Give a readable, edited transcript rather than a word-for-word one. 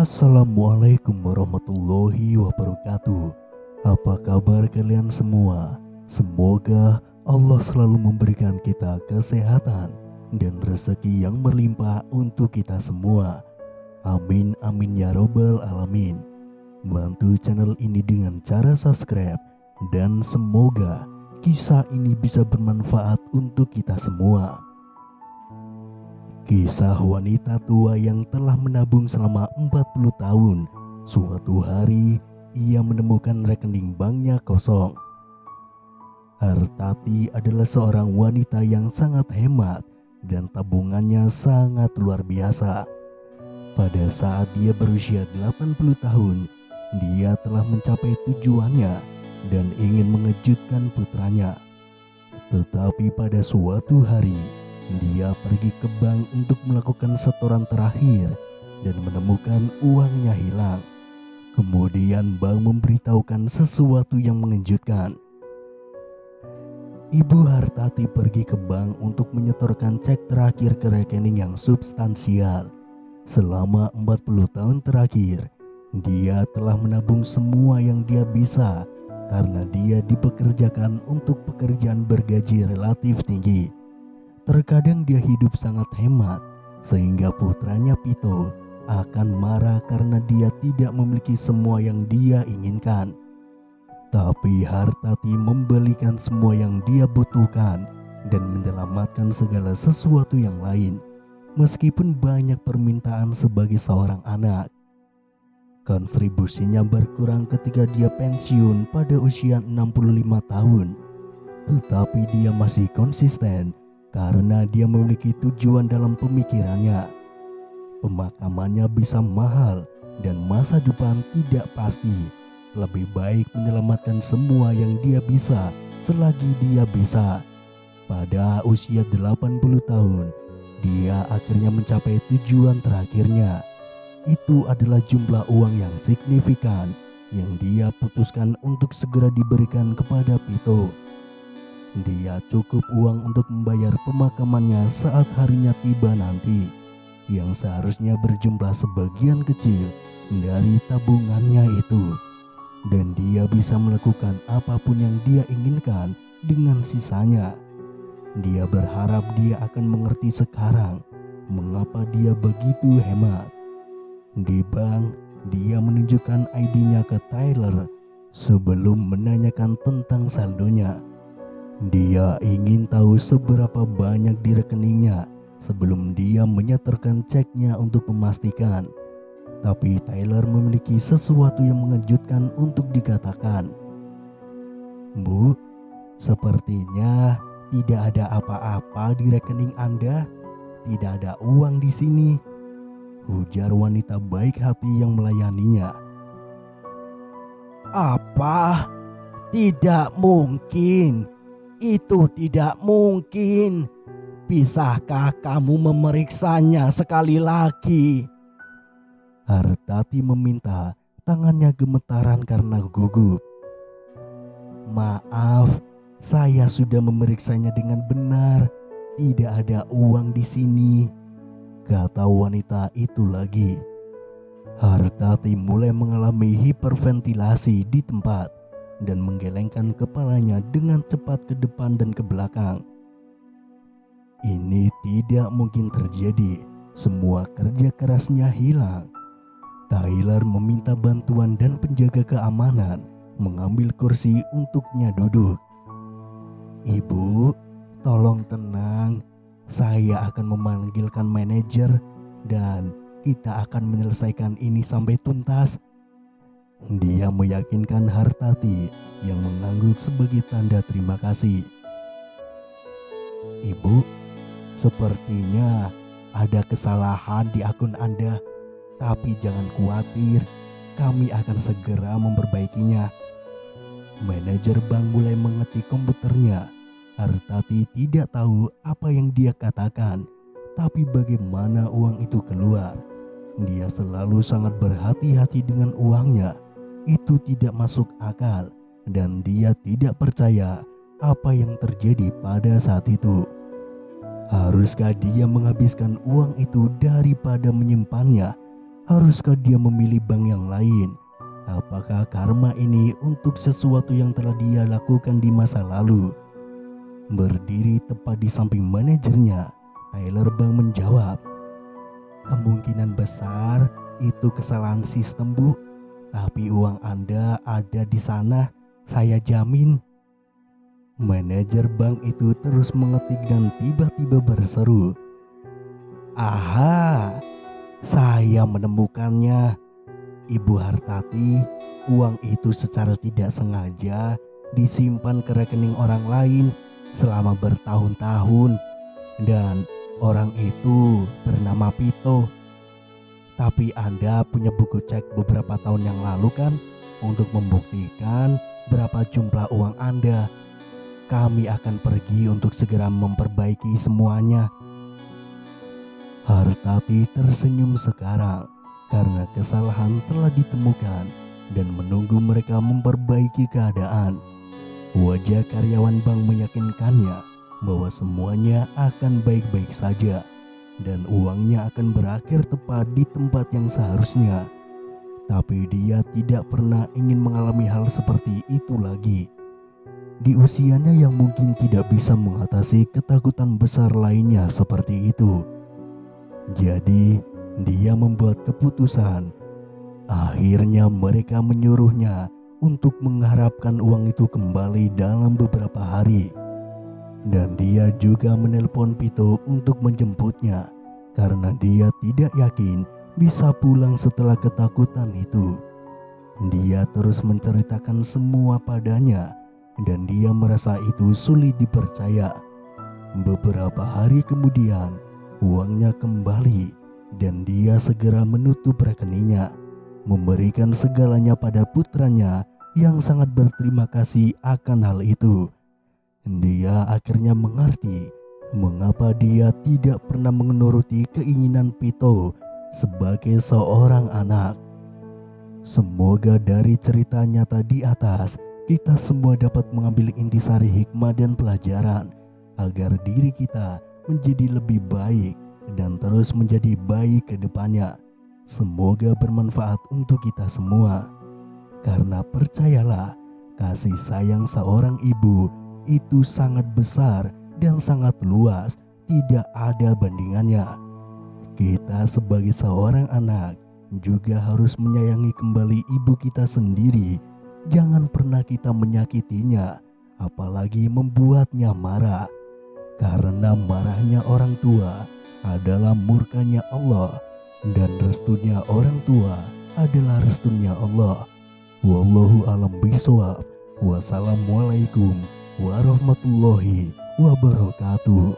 Assalamualaikum warahmatullahi wabarakatuh. Apa kabar kalian semua? Semoga Allah selalu memberikan kita kesehatan dan rezeki yang berlimpah untuk kita semua. Amin amin ya robbal alamin. Bantu channel ini dengan cara subscribe dan semoga kisah ini bisa bermanfaat untuk kita semua. Kisah wanita tua yang telah menabung selama 40 tahun. Suatu hari ia menemukan rekening banknya kosong. Hartati adalah seorang wanita yang sangat hemat dan tabungannya sangat luar biasa. Pada saat dia berusia 80 tahun, dia telah mencapai tujuannya dan ingin mengejutkan putranya. Tetapi pada suatu hari, dia pergi ke bank untuk melakukan setoran terakhir dan menemukan uangnya hilang. Kemudian bank memberitahukan sesuatu yang mengejutkan. Ibu Hartati pergi ke bank untuk menyetorkan cek terakhir ke rekening yang substansial. Selama 40 tahun terakhir, dia telah menabung semua yang dia bisa karena dia dipekerjakan untuk pekerjaan bergaji relatif tinggi. Terkadang dia hidup sangat hemat sehingga putranya Pito akan marah karena dia tidak memiliki semua yang dia inginkan. Tapi Hartati membelikan semua yang dia butuhkan dan menyelamatkan segala sesuatu yang lain, meskipun banyak permintaan sebagai seorang anak. Kontribusinya berkurang ketika dia pensiun pada usia 65 tahun, tetapi dia masih konsisten karena dia memiliki tujuan dalam pemikirannya. Pemakamannya bisa mahal dan masa depan tidak pasti. Lebih baik menyelamatkan semua yang dia bisa selagi dia bisa. Pada usia 80 tahun, dia akhirnya mencapai tujuan terakhirnya. Itu adalah jumlah uang yang signifikan yang dia putuskan untuk segera diberikan kepada Pito. Dia cukup uang untuk membayar pemakamannya saat harinya tiba nanti, yang seharusnya berjumlah sebagian kecil dari tabungannya itu. Dan dia bisa melakukan apapun yang dia inginkan dengan sisanya. Dia berharap dia akan mengerti sekarang mengapa dia begitu hemat. Di bank, dia menunjukkan ID-nya ke Tyler sebelum menanyakan tentang saldonya. Dia ingin tahu seberapa banyak di rekeningnya sebelum dia menyetorkan ceknya untuk memastikan. Tapi Tyler memiliki sesuatu yang mengejutkan untuk dikatakan. "Bu, sepertinya tidak ada apa-apa di rekening Anda. Tidak ada uang di sini," ujar wanita baik hati yang melayaninya. "Apa? Tidak mungkin. Itu tidak mungkin. Bisakah kamu memeriksanya sekali lagi?" Hartati meminta, tangannya gemetaran karena gugup. "Maaf, saya sudah memeriksanya dengan benar. Tidak ada uang di sini," kata wanita itu lagi. Hartati mulai mengalami hiperventilasi di tempat dan menggelengkan kepalanya dengan cepat ke depan dan ke belakang. Ini tidak mungkin terjadi. Semua kerja kerasnya hilang. Tyler meminta bantuan dan penjaga keamanan mengambil kursi untuknya duduk. "Ibu, tolong tenang. Saya akan memanggilkan manajer dan kita akan menyelesaikan ini sampai tuntas," dia meyakinkan Hartati yang mengangguk sebagai tanda terima kasih. "Ibu, sepertinya ada kesalahan di akun Anda. Tapi jangan khawatir, kami akan segera memperbaikinya." Manajer bank mulai mengetik komputernya. Hartati tidak tahu apa yang dia katakan, tapi bagaimana uang itu keluar. Dia selalu sangat berhati-hati dengan uangnya. Itu tidak masuk akal dan dia tidak percaya apa yang terjadi pada saat itu. Haruskah dia menghabiskan uang itu daripada menyimpannya? Haruskah dia memilih bank yang lain? Apakah karma ini untuk sesuatu yang telah dia lakukan di masa lalu? Berdiri tepat di samping manajernya, Tyler Bank menjawab, "Kemungkinan besar itu kesalahan sistem, Bu. Tapi uang Anda ada di sana, saya jamin." Manajer bank itu terus mengetik dan tiba-tiba berseru, "Aha, saya menemukannya. Ibu Hartati, uang itu secara tidak sengaja disimpan ke rekening orang lain selama bertahun-tahun dan orang itu bernama Pito. Tapi Anda punya buku cek beberapa tahun yang lalu kan untuk membuktikan berapa jumlah uang Anda. Kami akan pergi untuk segera memperbaiki semuanya." Hartati tersenyum sekarang karena kesalahan telah ditemukan dan menunggu mereka memperbaiki keadaan. Wajah karyawan bank meyakinkannya bahwa semuanya akan baik-baik saja dan uangnya akan berakhir tepat di tempat yang seharusnya. Tapi dia tidak pernah ingin mengalami hal seperti itu lagi. Di usianya yang mungkin tidak bisa mengatasi ketakutan besar lainnya seperti itu. Jadi dia membuat keputusan. Akhirnya mereka menyuruhnya untuk mengharapkan uang itu kembali dalam beberapa hari. Dan dia juga menelpon Pito untuk menjemputnya karena dia tidak yakin bisa pulang setelah ketakutan itu. Dia terus menceritakan semua padanya dan dia merasa itu sulit dipercaya. Beberapa hari kemudian uangnya kembali dan dia segera menutup rekeningnya, memberikan segalanya pada putranya yang sangat berterima kasih akan hal itu. Dia akhirnya mengerti mengapa dia tidak pernah menuruti keinginan Pito sebagai seorang anak. Semoga dari cerita nyata di atas kita semua dapat mengambil intisari hikmah dan pelajaran agar diri kita menjadi lebih baik dan terus menjadi baik ke depannya. Semoga bermanfaat untuk kita semua. Karena percayalah, kasih sayang seorang ibu itu sangat besar dan sangat luas, tidak ada bandingannya. Kita sebagai seorang anak juga harus menyayangi kembali ibu kita sendiri. Jangan pernah kita menyakitinya, apalagi membuatnya marah. Karena marahnya orang tua adalah murkanya Allah dan restunya orang tua adalah restunya Allah. Wallahu a'lam bishawab. Wassalamualaikum warahmatullahi wabarakatuh.